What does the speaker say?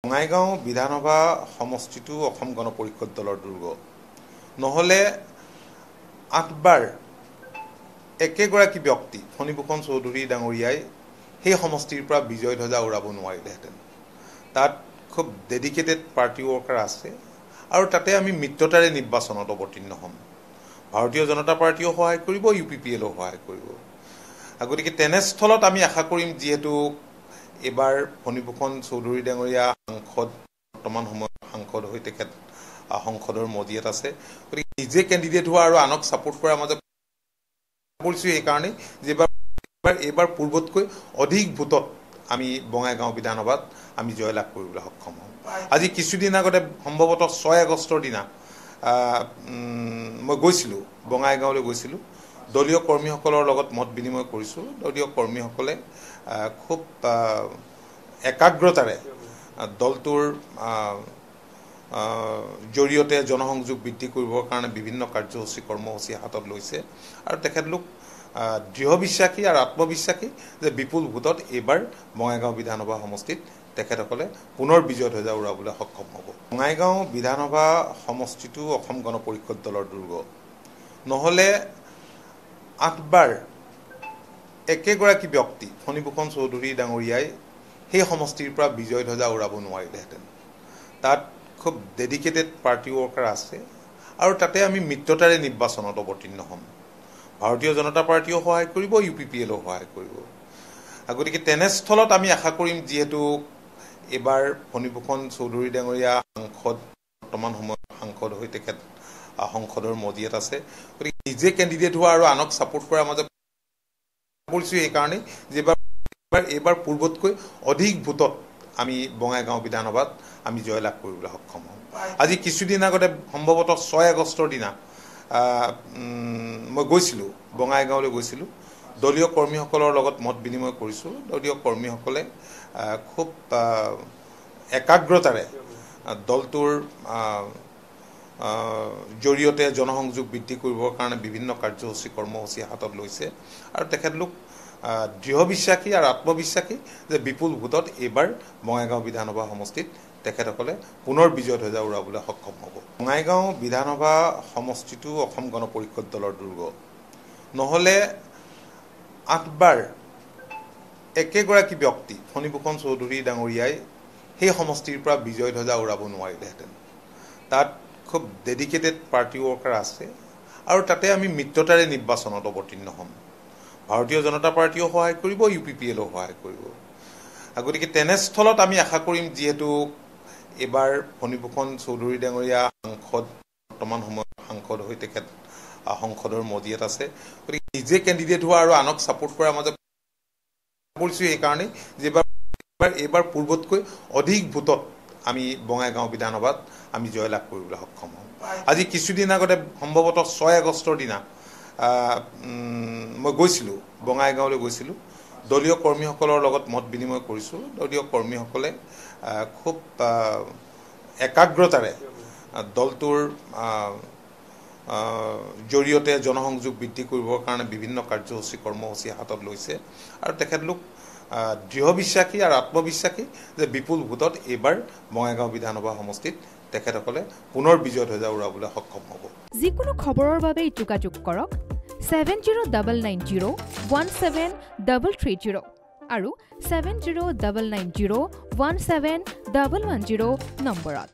বঙাইগাঁও বিধানসভা সমষ্টিটো অসম গণ পৰিষদ দলৰ দুৰ্গ নহলে ৮বাৰ একেগৰাকী ব্যক্তি ফণীভূষণ চৌধুৰী ডাঙৰীয়াই সেই সমষ্টিৰ পৰা বিজয় ধ্বজা উৰাব নোৱাৰিলেহেঁতেন। তাত খুব ডেডিকেটেড পাৰ্টি ৱৰ্কাৰ আছে আৰু তাতে আমি মিত্ৰতাৰে নিৰ্বাচনত অৱতীৰ্ণ হ'ম। ভাৰতীয় জনতা পাৰ্টিও সহায় কৰিব, UPPLও সহায় কৰিব। গতিকে তেনেস্থলত আমি আশা কৰিম, যিহেতু এবাৰ ফণীভূষণ চৌধুৰী ডাঙৰীয়া সাংসদ, বৰ্তমান সময়ত সাংসদ হৈ তেখেত সংসদৰ মজিয়াত আছে। গতিকে নিজে কেণ্ডিডেট হোৱা আৰু আনক ছাপোৰ্ট কৰাৰ মাজত কৰিছোঁ এইকাৰণেই যে এইবাৰ পূৰ্বতকৈ অধিক ভোটত আমি বঙাইগাঁও বিধানসভাত আমি জয়লাভ কৰিবলৈ সক্ষম হ'ম। আজি কিছুদিন আগতে সম্ভৱতঃ 6 আগষ্টৰ দিনা মই গৈছিলোঁ, বঙাইগাঁৱলৈ গৈছিলোঁ। দলীয় কৰ্মীসকলৰ লগত মত বিনিময় কৰিছোঁ। দলীয় কৰ্মীসকলে খুব একাগ্ৰতাৰে দলটোৰ জৰিয়তে জনসংযোগ বৃদ্ধি কৰিবৰ কাৰণে বিভিন্ন কাৰ্যসূচী কৰ্মসূচী হাতত লৈছে আৰু তেখেতলোক দৃঢ় বিশ্বাসী আৰু আত্মবিশ্বাসী যে বিপুল ভোটত এইবাৰ বঙাইগাঁও বিধানসভা সমষ্টিত তেখেতসকলে পুনৰ বিজয় ধ্বজা উৰাবলৈ সক্ষম হ'ব। বঙাইগাঁও বিধানসভা সমষ্টিটো অসম গণ পৰিষদ দলৰ দুৰ্গ নহলে ৮বাৰ একেগৰাকী ব্যক্তি ফণীভূষণ চৌধুৰী ডাঙৰীয়াই সেই সমষ্টিৰ পৰা বিজয় ধ্বজা উৰাব নোৱাৰিলেহেঁতেন। তাত খুব ডেডিকেটেড পাৰ্টি ৱৰ্কাৰ আছে আৰু তাতে আমি মিত্ৰতাৰে নিৰ্বাচনত অৱতীৰ্ণ হ'ম। ভাৰতীয় জনতা পাৰ্টিও সহায় কৰিব, UPPLও সহায় কৰিব। গতিকে তেনেস্থলত আমি আশা কৰিম, যিহেতু এবাৰ ফণীভূষণ চৌধুৰী ডাঙৰীয়া সাংসদ, বৰ্তমান সময়ত সাংসদ হৈ তেখেত সংসদৰ মজিয়াত আছে। গতিকে নিজে কেণ্ডিডেট হোৱা আৰু আনক ছাপোৰ্ট কৰাৰ মাজত কৰিছোঁ এইকাৰণেই যে এইবাৰ পূৰ্বতকৈ অধিক ভোটত আমি বঙাইগাঁও বিধানসভাত আমি জয়লাভ কৰিবলৈ সক্ষম হ'ম। আজি কিছুদিন আগতে সম্ভৱতঃ 6 আগষ্টৰ দিনা মই গৈছিলোঁ, বঙাইগাঁৱলৈ গৈছিলোঁ। দলীয় কৰ্মীসকলৰ লগত মত বিনিময় কৰিছোঁ। দলীয় কৰ্মীসকলে খুব একাগ্ৰতাৰে দলটোৰ জৰিয়তে জনসংযোগ বৃদ্ধি কৰিবৰ কাৰণে বিভিন্ন কাৰ্যসূচী কৰ্মসূচী হাতত লৈছে আৰু তেখেতলোক দৃঢ় বিশ্বাসী আৰু আত্মবিশ্বাসী যে বিপুল ভোটত এইবাৰ বঙাইগাঁও বিধানসভা সমষ্টিত তেখেতসকলে পুনৰ বিজয় ধ্বজা উৰাবলৈ সক্ষম হ'ব। বঙাইগাঁও বিধানসভা সমষ্টিটো অসম গণ পৰিষদ দলৰ দুৰ্গ নহলে ৮বাৰ একেগৰাকী ব্যক্তি ফণীভূষণ চৌধুৰী ডাঙৰীয়াই সেই সমষ্টিৰ পৰা বিজয় ধ্বজা উৰাব নোৱাৰিলেহেঁতেন। তাত খুব ডেডিকেটেড পাৰ্টি ৱৰ্কাৰ আছে আৰু তাতে আমি মিত্ৰতাৰে নিৰ্বাচনত অৱতীৰ্ণ হ'ম। ভাৰতীয় জনতা পাৰ্টিও সহায় কৰিব, UPPLও সহায় কৰিব। গতিকে তেনেস্থলত আমি আশা কৰিম, যিহেতু এবাৰ ফণীভূষণ চৌধুৰী ডাঙৰীয়া সাংসদ, বৰ্তমান সময়ত সাংসদ হৈ তেখেত সংসদৰ মজিয়াত আছে। গতিকে নিজে কেণ্ডিডেট হোৱা আৰু আনক ছাপোৰ্ট কৰাৰ মাজত কৰিছোঁ এইকাৰণেই যে এইবাৰ পূৰ্বতকৈ অধিক ভোটত আমি বঙাইগাঁও বিধানসভাত আমি জয়লাভ কৰিবলৈ সক্ষম হ'ম। আজি কিছুদিন আগতে সম্ভৱতঃ 6 আগষ্টৰ দিনা মই গৈছিলোঁ, বঙাইগাঁৱলৈ গৈছিলোঁ। দলীয় কৰ্মীসকলৰ লগত মত বিনিময় কৰিছোঁ। দলীয় কৰ্মীসকলে খুব একাগ্ৰতাৰে দলটোৰ জৰিয়তে জনসংযোগ বৃদ্ধি কৰিবৰ কাৰণে বিভিন্ন কাৰ্যসূচী কৰ্মসূচী হাতত লৈছে আৰু তেখেতলোক দৃঢ় বিশ্বাসী আৰু আত্মবিশ্বাসী যে বিপুল ভোটত এইবাৰ বঙাইগাঁও বিধানসভা সমষ্টিত তেখেতসকলে পুনৰ বিজয় ধ্বজা উৰাবলৈ সক্ষম হ'ব। যিকোনো খবৰৰ বাবে যোগাযোগ কৰক 7099017330 আৰু 7099017110 নম্বৰত।